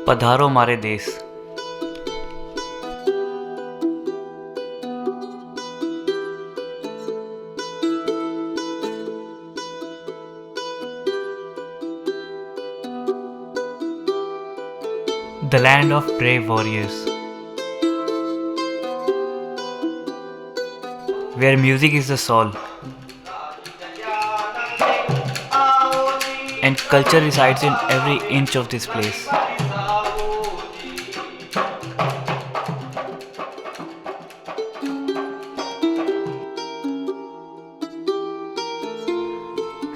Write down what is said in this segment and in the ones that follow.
पधारो हमारे देश। The land of brave warriors, where music is the soul and culture resides in every inch of this place.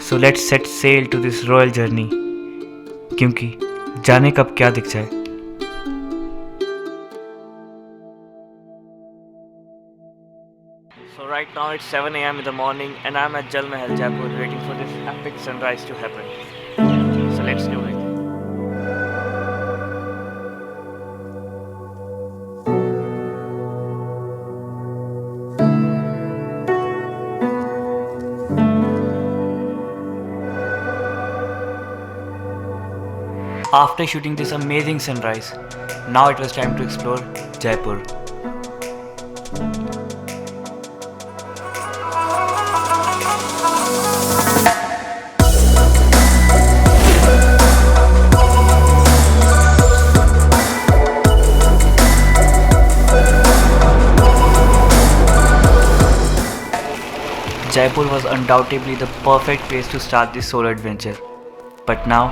So let's set sail to this royal journey, क्योंकि जाने कब क्या दिख जाए। So right now it's 7 a.m. in the morning and I'm at Jal Mahal, Jaipur, waiting for this epic sunrise to happen. So let's do it. After shooting this amazing sunrise, now it was time to explore Jaipur. Jaipur was undoubtedly the perfect place to start this solo adventure. But now,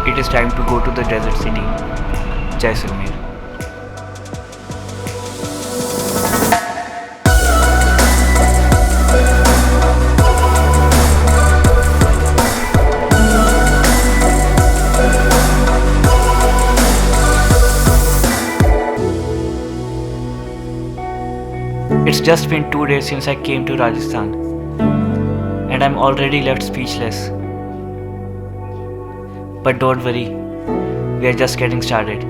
it is time to go to the desert city, Jaisalmer. It's just been 2 days since I came to Rajasthan, and I'm already left speechless. But don't worry, we are just getting started.